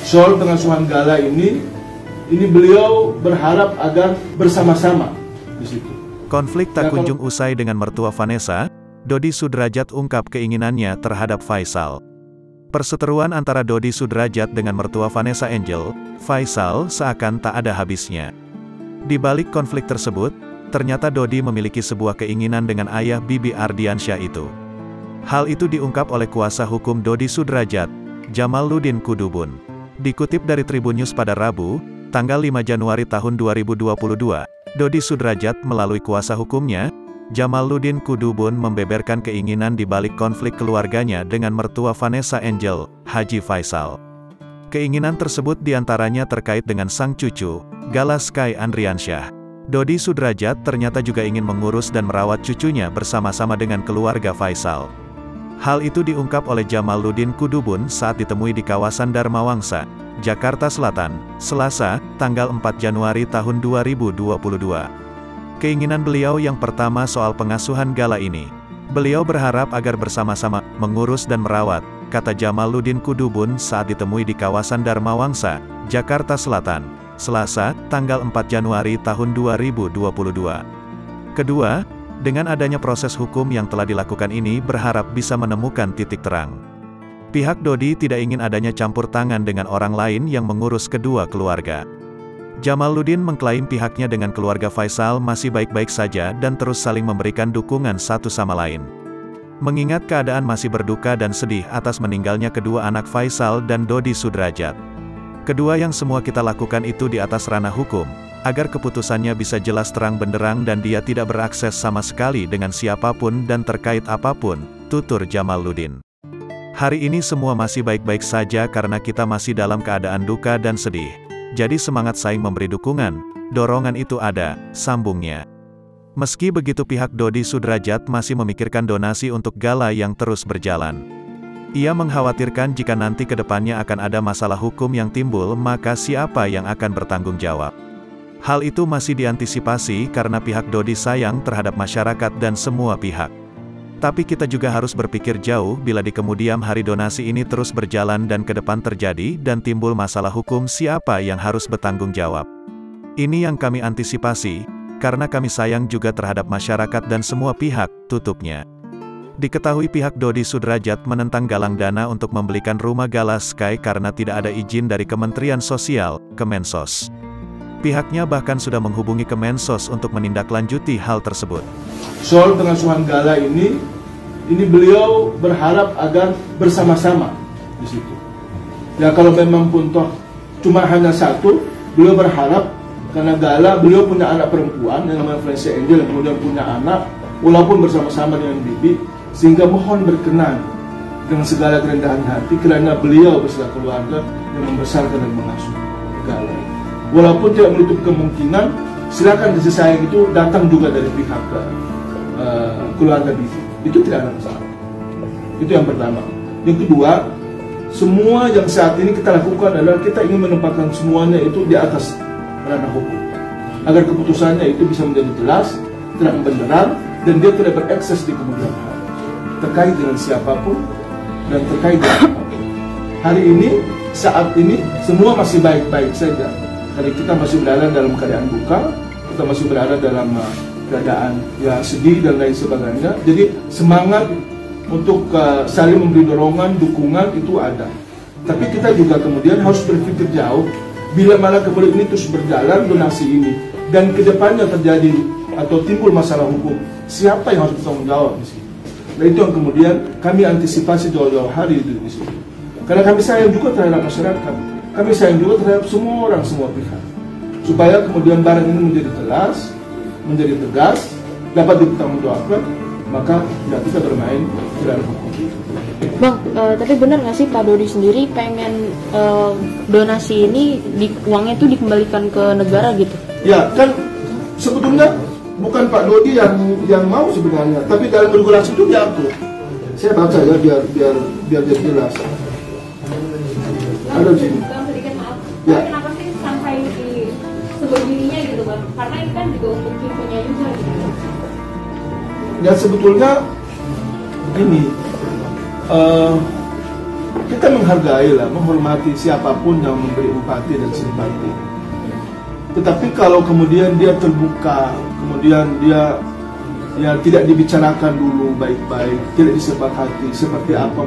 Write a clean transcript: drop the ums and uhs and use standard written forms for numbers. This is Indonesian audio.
soal pengasuhan Gala ini beliau berharap agar bersama-sama di situ. Konflik tak kunjung usai dengan mertua Vanessa. Dodi Sudrajat ungkap keinginannya terhadap Faisal. Perseteruan antara Dodi Sudrajat dengan mertua Vanessa Angel, Faisal, seakan tak ada habisnya. Di balik konflik tersebut, ternyata Dodi memiliki sebuah keinginan dengan ayah Bibi Ardiansyah itu. Hal itu diungkap oleh kuasa hukum Dodi Sudrajat, Jamaluddin Kudubun. Dikutip dari Tribun News pada Rabu, tanggal 5 Januari tahun 2022, Dodi Sudrajat melalui kuasa hukumnya, Jamaluddin Kudubun membeberkan keinginan di balik konflik keluarganya dengan mertua Vanessa Angel, Haji Faisal. Keinginan tersebut diantaranya terkait dengan sang cucu, Gala Sky Andriansyah. Dodi Sudrajat ternyata juga ingin mengurus dan merawat cucunya bersama-sama dengan keluarga Faisal. Hal itu diungkap oleh Jamaluddin Kudubun saat ditemui di kawasan Dharma Wangsa, Jakarta Selatan, Selasa, tanggal 4 Januari tahun 2022. Keinginan beliau yang pertama soal pengasuhan Gala ini. Beliau berharap agar bersama-sama mengurus dan merawat, kata Jamaluddin Kudubun saat ditemui di kawasan Dharma Wangsa, Jakarta Selatan, Selasa, tanggal 4 Januari tahun 2022. Kedua, dengan adanya proses hukum yang telah dilakukan ini berharap bisa menemukan titik terang. Pihak Dodi tidak ingin adanya campur tangan dengan orang lain yang mengurus kedua keluarga. Jamaluddin mengklaim pihaknya dengan keluarga Faisal masih baik-baik saja dan terus saling memberikan dukungan satu sama lain. Mengingat keadaan masih berduka dan sedih atas meninggalnya kedua anak Faisal dan Dodi Sudrajat. Kedua yang semua kita lakukan itu di atas ranah hukum, agar keputusannya bisa jelas terang benderang dan dia tidak berakses sama sekali dengan siapapun dan terkait apapun, tutur Jamaluddin. Hari ini semua masih baik-baik saja karena kita masih dalam keadaan duka dan sedih. Jadi semangat saing memberi dukungan, dorongan itu ada, sambungnya. Meski begitu pihak Dodi Sudrajat masih memikirkan donasi untuk Gala yang terus berjalan. Ia mengkhawatirkan jika nanti ke depannya akan ada masalah hukum yang timbul maka siapa yang akan bertanggung jawab. Hal itu masih diantisipasi karena pihak Dodi sayang terhadap masyarakat dan semua pihak. Tapi kita juga harus berpikir jauh bila di kemudian hari donasi ini terus berjalan dan ke depan terjadi dan timbul masalah hukum siapa yang harus bertanggung jawab. Ini yang kami antisipasi, karena kami sayang juga terhadap masyarakat dan semua pihak, tutupnya. Diketahui pihak Dodi Sudrajat menentang galang dana untuk membelikan rumah Gala Sky karena tidak ada izin dari Kementerian Sosial, Kemensos. Pihaknya bahkan sudah menghubungi Kemensos untuk menindaklanjuti hal tersebut. Soal pengasuhan Gala ini beliau berharap agar bersama-sama di situ. Ya kalau memang pun toh cuma hanya satu, beliau berharap karena Gala beliau punya anak perempuan yang namanya Vanessa Angel yang kemudian punya anak, walaupun bersama-sama dengan Bibi, sehingga mohon berkenan dengan segala kerendahan hati kerana beliau beserta keluarga yang membesarkan dan mengasuh Gala. Walaupun tidak menutup kemungkinan, silakan kasih sayang itu datang juga dari pihak keluarga Bibi. Itu tidak ada masalah. Itu yang pertama. Yang kedua, semua yang saat ini kita lakukan adalah kita ingin menempatkan semuanya itu di atas ranah hukum, agar keputusannya itu bisa menjadi jelas, terang benderang, dan dia tidak berekses di kemudian hari terkait dengan siapapun dan terkait dengan apapun. Hari ini, saat ini, semua masih baik-baik saja. Karena kita masih berada dalam keadaan duka, kita masih berada dalam keadaan ya sedih dan lain sebagainya. Jadi semangat untuk saling memberi dorongan, dukungan itu ada. Tapi kita juga kemudian harus berpikir jauh. Bila mana kemudian ini terus berjalan donasi ini dan kedepannya terjadi atau timbul masalah hukum, siapa yang harus bertanggung jawab di sini? Nah itu yang kemudian kami antisipasi jauh-jauh hari di sini. Karena kami sayang juga terhadap masyarakat, kami sayang juga terhadap semua orang, semua pihak, supaya kemudian barang ini menjadi jelas, menjadi tegas, dapat dipertanggungjawabkan, maka tidak kita bermain di dalam hukum. Bang, tapi benar nggak sih Pak Dodi sendiri pengen donasi ini uangnya itu dikembalikan ke negara gitu? Ya kan sebetulnya bukan Pak Dodi yang mau sebenarnya, tapi dalam regulasi itu diatur. Saya baca ya biar jadi jelas. Ada di sini. Sedikit maaf. Ya. Kenapa sih sampai di sebegininya gitu Bang? Karena ini kan juga untuk cucunya juga gitu. Ya sebetulnya ini kita menghargai lah, menghormati siapapun yang memberi empati dan simpati. Tetapi kalau kemudian dia terbuka, kemudian dia ya tidak dibicarakan dulu baik-baik, tidak disepakati seperti apa